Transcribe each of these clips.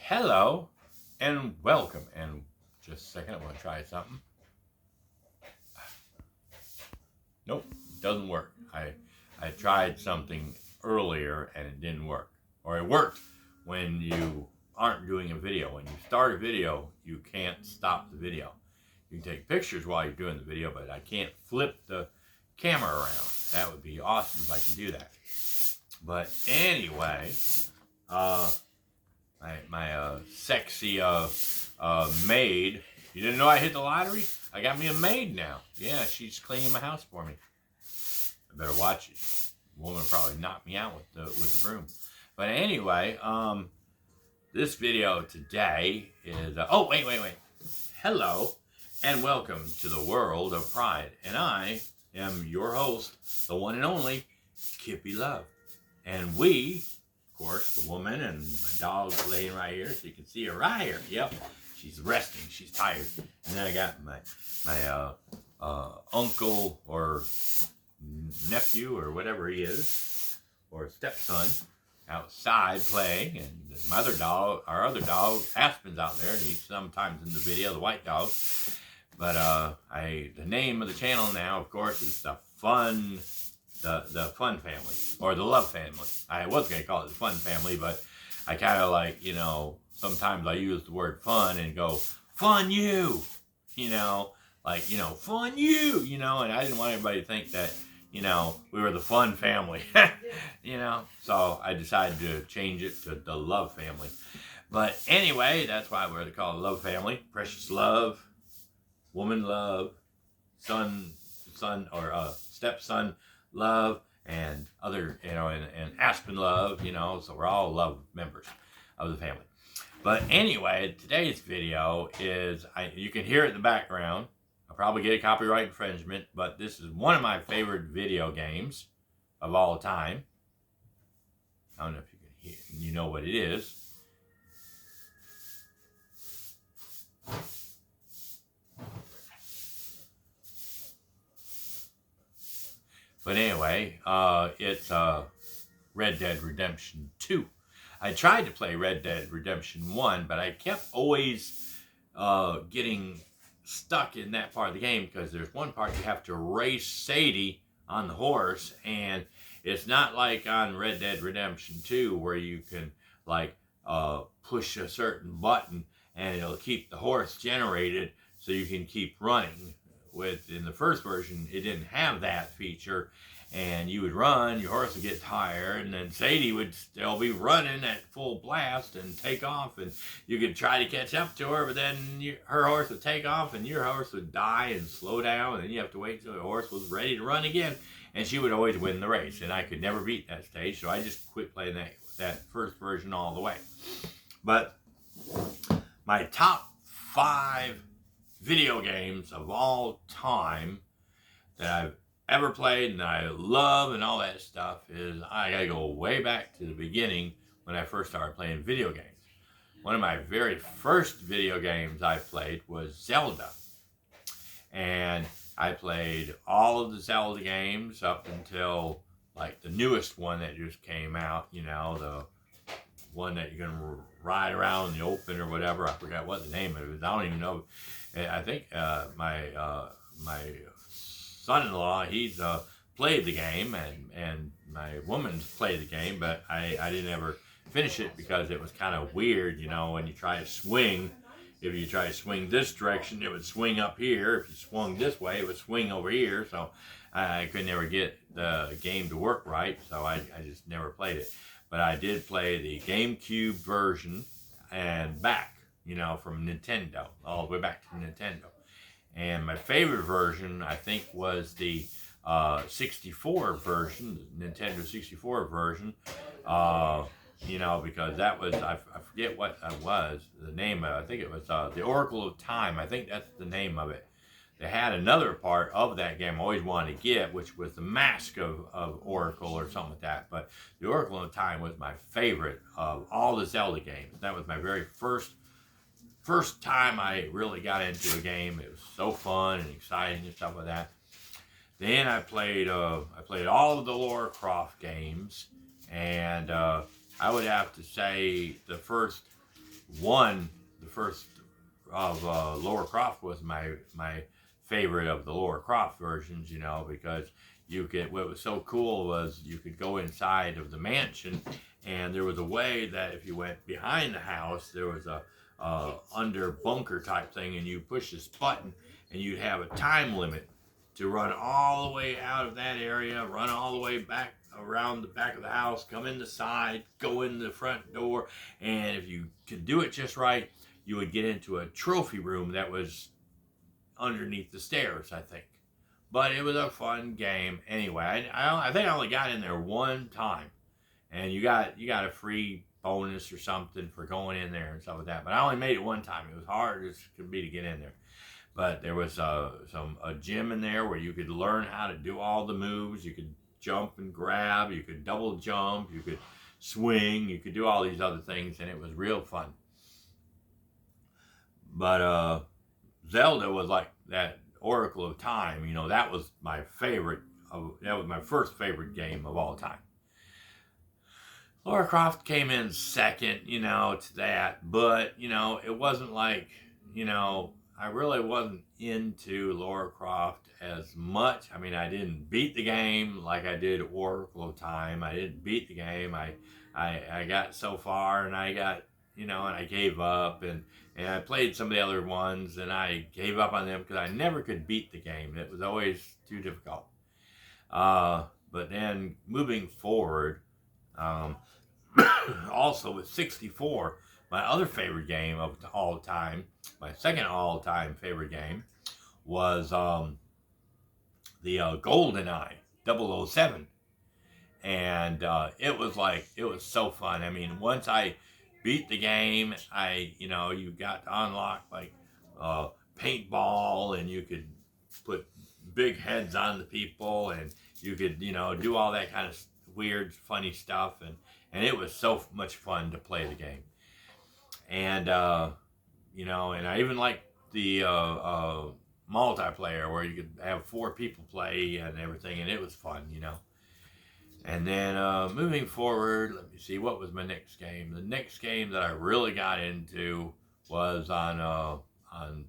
Hello and welcome. And just a second, I want to try something. Nope, doesn't work. I tried something earlier and it didn't work. Or it worked when you aren't doing a video. When you start a video, you can't stop the video. You can take pictures while you're doing the video, but I can't flip the camera around. That would be awesome if I could do that. But anyway, my sexy maid. You didn't know I hit the lottery? I got me a maid now. Yeah, she's cleaning my house for me. I better watch it. The woman will probably knock me out with the broom. But anyway, this video today is oh wait. Hello and welcome to the world of pride. And I am your host, the one and only Kippy Love. And we, of course, the woman and my dog laying right here, so you can see her right here. Yep, she's resting. She's tired. And then I got my uncle or nephew or whatever he is, or stepson, outside playing, and my other dog, our other dog, Aspen's out there, and he's sometimes in the video, the white dog. But the name of the channel now, of course, is the Fun Family, or the Love Family. I was going to call it the Fun Family, but I kind of like, sometimes I use the word fun and go, fun you, fun you, and I didn't want everybody to think that, we were the Fun Family, so I decided to change it to the Love Family. But anyway, that's why we're called the Love Family. Precious love, woman love, son or stepson love, and other, and Aspen love, so we're all love members of the family. But anyway, today's video is, you can hear it in the background. I'll probably get a copyright infringement, but this is one of my favorite video games of all time. I don't know if you can hear, you know what it is. But anyway, it's Red Dead Redemption 2. I tried to play Red Dead Redemption 1, but I kept always getting stuck in that part of the game because there's one part you have to race Sadie on the horse, and it's not like on Red Dead Redemption 2 where you can push a certain button and it'll keep the horse generated so you can keep running. In the first version, it didn't have that feature, and you would run, your horse would get tired, and then Sadie would still be running at full blast and take off, and you could try to catch up to her, but then her horse would take off, and your horse would die and slow down, and then you have to wait until the horse was ready to run again, and she would always win the race, and I could never beat that stage, so I just quit playing that first version all the way. But my top 5 video games of all time that I've ever played and I love and all that stuff is, I gotta go way back to the beginning when I first started playing video games. One of my very first video games I played was Zelda. And I played all of the Zelda games up until the newest one that just came out, the one that you can ride around in the open or whatever. I forgot what the name of it is. I don't even know. I think my son-in-law, he's played the game, and my woman's played the game, but I didn't ever finish it because it was kind of weird, when you try to swing. If you try to swing this direction, it would swing up here. If you swung this way, it would swing over here. So I could never get the game to work right, so I just never played it. But I did play the GameCube version and back, from Nintendo, all the way back to Nintendo. And my favorite version, I think, was the 64 version, Nintendo 64 version, because that was, I forget what that was, the name of it. I think it was the Oracle of Time. I think that's the name of it. They had another part of that game I always wanted to get, which was the Mask of Oracle or something like that. But the Oracle of Time was my favorite of all the Zelda games. That was my very first time I really got into a game. It was so fun and exciting and stuff like that. Then I played all of the Lara Croft games, and I would have to say the first one, the first of Laura Croft was my favorite of the Laura Croft versions, you know, because you could, what was so cool was you could go inside of the mansion, and there was a way that if you went behind the house, there was a under bunker type thing, and you push this button, and you'd have a time limit to run all the way out of that area, run all the way back around the back of the house, come in the side, go in the front door, and if you could do it just right, you would get into a trophy room that was underneath the stairs, I think. But it was a fun game anyway. I think I only got in there one time, and you got a free bonus or something for going in there and stuff like that. But I only made it one time. It was hard as could be to get in there. But there was a gym in there where you could learn how to do all the moves. You could jump and grab. You could double jump. You could swing. You could do all these other things, and it was real fun. But Zelda was like that Oracle of Time. You know, that was my favorite. That was my first favorite game of all time. Lara Croft came in second, you know, to that. But, you know, it wasn't like, you know, I really wasn't into Lara Croft as much. I mean, I didn't beat the game like I did Oracle of Time. I didn't beat the game. I got so far, and I got, you know, and I gave up, and I played some of the other ones, and I gave up on them because I never could beat the game. It was always too difficult. But then moving forward, also with 64, my other favorite game of all time, my second all-time favorite game, was the GoldenEye 007. And it was so fun. I mean, once I beat the game, you got to unlock like paintball, and you could put big heads on the people, and you could, you know, do all that kind of weird, funny stuff, and it was so much fun to play the game. And you know, and I even liked the multiplayer where you could have 4 people play and everything, and it was fun, you know. And then moving forward, let me see, what was my next game? The next game that I really got into was on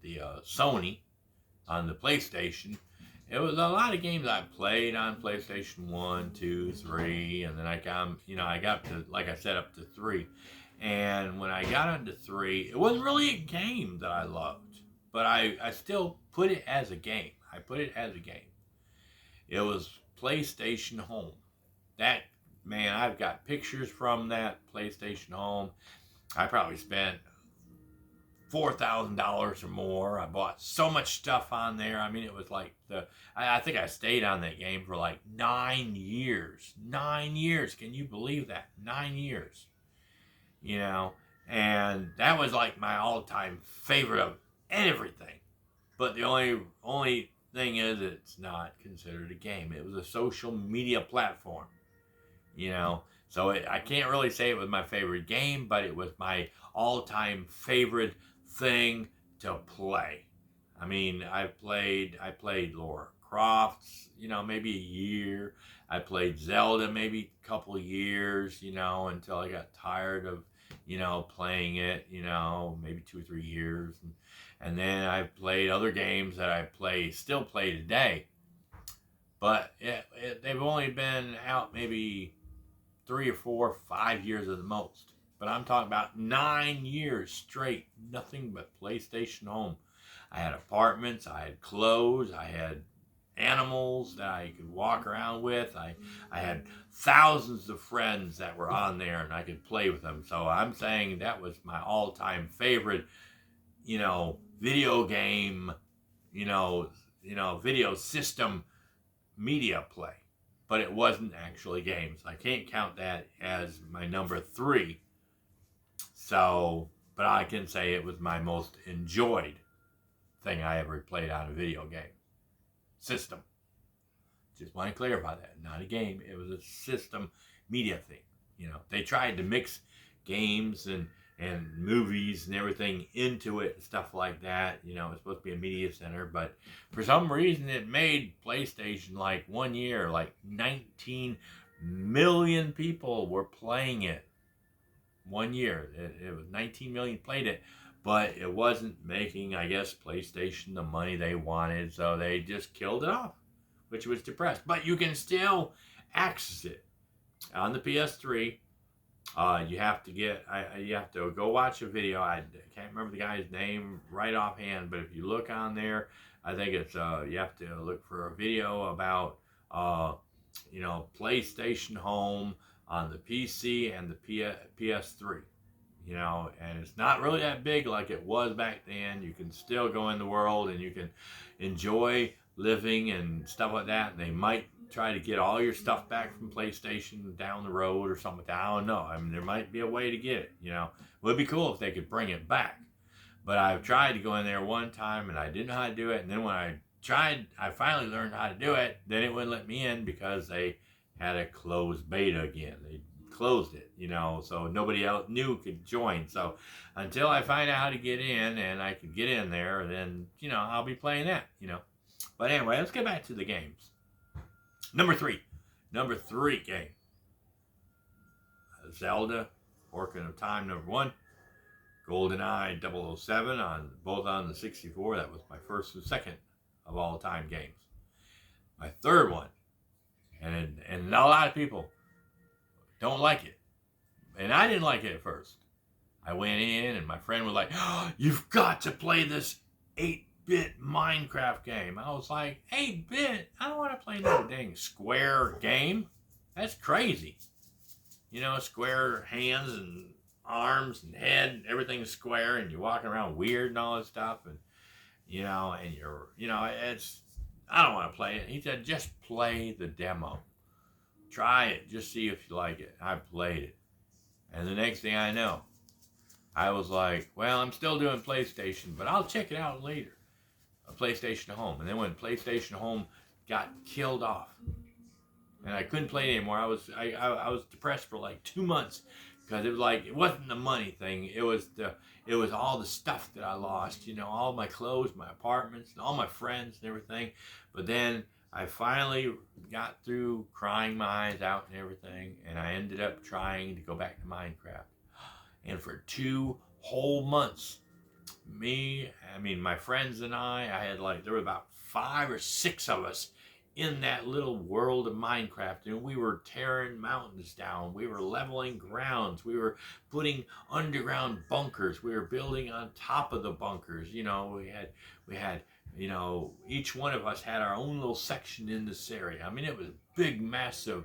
the Sony, on the PlayStation. It was a lot of games I played on PlayStation 1, 2, 3, and then I got to, like I said, up to 3. And when I got into 3, it wasn't really a game that I loved, but I still put it as a game. I put it as a game. It was PlayStation Home. That, man, I've got pictures from that PlayStation Home. I probably spent $4,000 or more. I bought so much stuff on there. I mean, it was like I think I stayed on that game for like 9 years. 9 years. Can you believe that? 9 years. You know, and that was like my all-time favorite of everything. But the only thing is, it's not considered a game. It was a social media platform. You know, so I can't really say it was my favorite game, but it was my all-time favorite thing to play. I mean, I played Lara Croft's, you know, maybe a year. I played Zelda maybe a couple of years, you know, until I got tired of, you know, playing it, you know, maybe 2 or 3 years. And then I played other games that I still play today. But they've only been out maybe 3 or 4 or 5 years at the most. But I'm talking about 9 years straight, nothing but PlayStation Home. I had apartments, I had clothes, I had animals that I could walk around with. I had thousands of friends that were on there, and I could play with them. So I'm saying that was my all-time favorite, you know, video game, you know, video system media play. But it wasn't actually games. I can't count that as my number 3. So, but I can say it was my most enjoyed thing I ever played on a video game system. Just want to clarify that. Not a game. It was a system media thing. You know, they tried to mix games and movies and everything into it and stuff like that. You know, it's supposed to be a media center, but for some reason it made PlayStation like 1 year, like 19 million people were playing it. one year. It was 19 million played it, but it wasn't making, I guess, PlayStation the money they wanted, so they just killed it off, which was depressed. But you can still access it on the PS3. You have to you have to go watch a video. I can't remember the guy's name right offhand, but if you look on there, I think it's you have to look for a video about PlayStation Home on the PC and the PS3. And it's not really that big like it was back then. You can still go in the world and you can enjoy living and stuff like that. And they might try to get all your stuff back from PlayStation down the road or something like that. I don't know. I mean, there might be a way to get it. It would be cool if they could bring it back. But I've tried to go in there one time and I didn't know how to do it. And then when I tried, I finally learned how to do it. Then it wouldn't let me in because they had a closed beta again. They closed it, so nobody else new could join. So until I find out how to get in and I can get in there, then, I'll be playing that, But anyway, let's get back to the games. Number three game. Zelda, Ocarina of Time, number 1. GoldenEye 007 both on the 64. That was my first and second of all time games. My third one, and a lot of people don't like it. And I didn't like it at first. I went in and my friend was like, "Oh, you've got to play this 8-bit Minecraft game." I was like, 8-bit? I don't want to play no dang square game. That's crazy. Square hands and arms and head and everything's square and you're walking around weird and all this stuff. And, it's, I don't want to play it. He said, just play the demo. Try it, just see if you like it. I played it. And the next thing I know, I was like, well, I'm still doing PlayStation, but I'll check it out later. A PlayStation Home. And then when PlayStation Home got killed off, and I couldn't play it anymore, I was depressed for like 2 months because it wasn't the money thing. It was all the stuff that I lost, all my clothes, my apartments, and all my friends and everything. But then I finally got through crying my eyes out and everything, and I ended up trying to go back to Minecraft. And for 2 whole months, my friends and I had there were about 5 or 6 of us in that little world of Minecraft, and we were tearing mountains down. We were leveling grounds. We were putting underground bunkers. We were building on top of the bunkers. We had each one of us had our own little section in this area. It was a big, massive,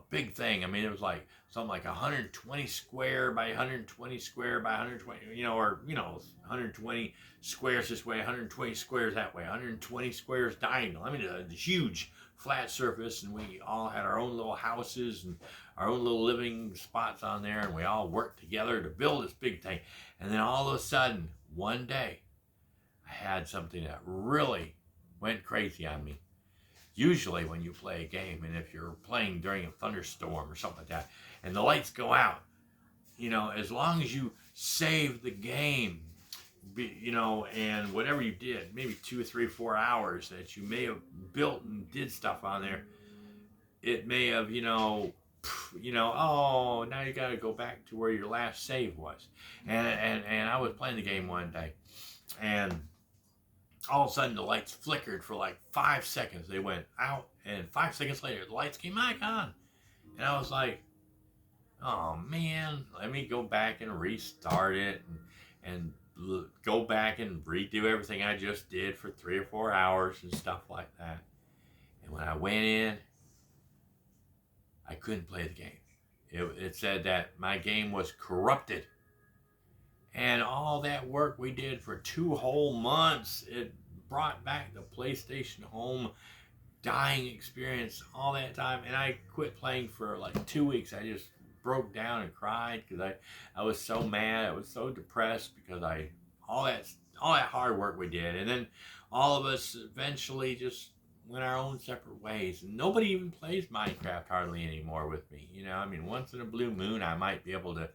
big thing. It was like something like 120 square by 120 square by 120, or 120 squares this way, 120 squares that way, 120 squares diagonal. A huge flat surface, and we all had our own little houses and our own little living spots on there, and we all worked together to build this big thing. And then all of a sudden, one day, I had something that really went crazy on me. Usually when you play a game, and if you're playing during a thunderstorm or something like that, and the lights go out, as long as you save the game, and whatever you did, maybe 2 or 3, 4 hours that you may have built and did stuff on there, it may have, oh, now you got to go back to where your last save was. And I was playing the game one day, and all of a sudden the lights flickered for like 5 seconds. They went out, and 5 seconds later the lights came back on. And I was like, oh man, let me go back and restart it and go back and redo everything I just did for 3 or 4 hours and stuff like that. And when I went in, I couldn't play the game. It said that my game was corrupted. And all that work we did for 2 whole months, it brought back the PlayStation Home dying experience all that time. And I quit playing for like 2 weeks. I just broke down and cried because I was so mad. I was so depressed because all that hard work we did. And then all of us eventually just went our own separate ways. And nobody even plays Minecraft hardly anymore with me. Once in a blue moon, I might be able to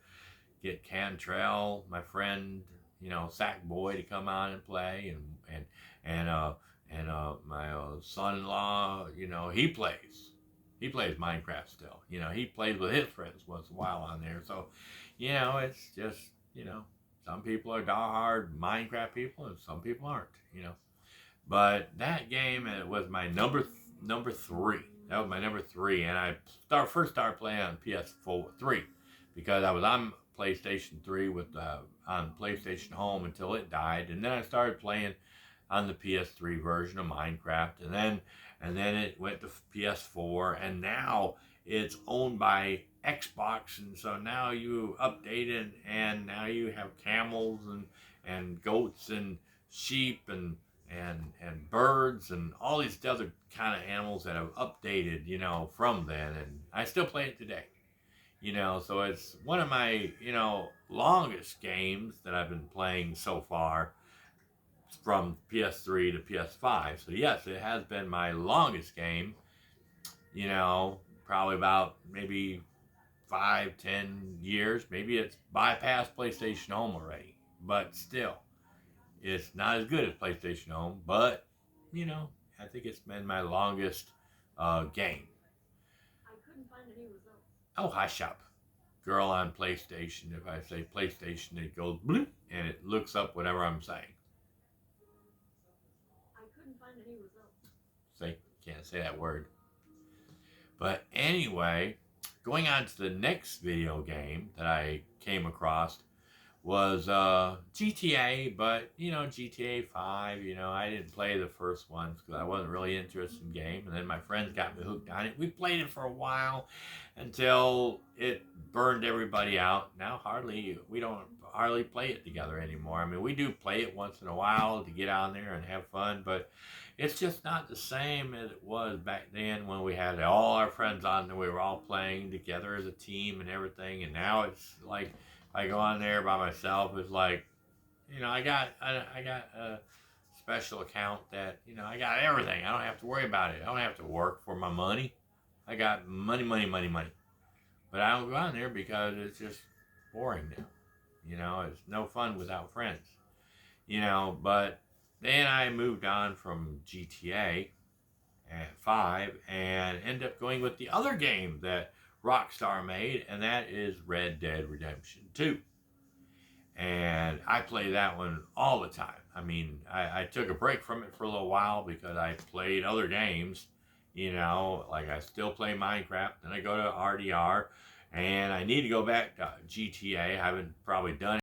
get Cantrell, my friend, Sackboy, to come on and play, and my son-in-law, he plays. He plays Minecraft still. You know, he plays with his friends once in a while on there. So, you know, it's just, you know, some people are diehard Minecraft people and some people aren't, you know. But that game was my number three. That was my number three, and I first started playing on PS4 3 because I was on PlayStation 3 with on PlayStation Home until it died, and then I started playing on the PS3 version of Minecraft, and then it went to PS4, and now it's owned by Xbox, and so now you update it, and now you have camels and goats and sheep and birds and all these other kind of animals that have updated, you know, from then, and I still play it today. You know, so it's one of my, you know, longest games that I've been playing so far from PS3 to PS5. So yes, it has been my longest game. You know, probably about maybe 5, 10 years. Maybe it's bypassed PlayStation Home already, but still, it's not as good as PlayStation Home. But you know, I think it's been my longest game. I couldn't find any results. Oh, hush up. Girl on PlayStation. If I say PlayStation, it goes bloop and it looks up whatever I'm saying. I couldn't find any results. Say, can't say that word. But anyway, going on to the next video game that I came across was GTA, but you know, GTA 5, you know, I didn't play the first ones because I wasn't really interested in the game, and then my friends got me hooked on it. We played it for a while until it burned everybody out. Now we don't hardly play it together anymore. I mean, we do play it once in a while to get on there and have fun, but it's just not the same as it was back then when we had all our friends on and we were all playing together as a team and everything, and now it's like I go on there by myself. It's like, you know, I got a special account that, you know, I got everything. I don't have to worry about it. I don't have to work for my money. I got money, money, money, money. But I don't go on there because it's just boring now. You know, it's no fun without friends. You know, but then I moved on from GTA at 5 and ended up going with the other game that Rockstar made, and that is Red Dead Redemption 2. And I play that one all the time. I mean, I took a break from it for a little while because I played other games, you know, like I still play Minecraft, then I go to RDR, and I need to go back to GTA. I haven't probably done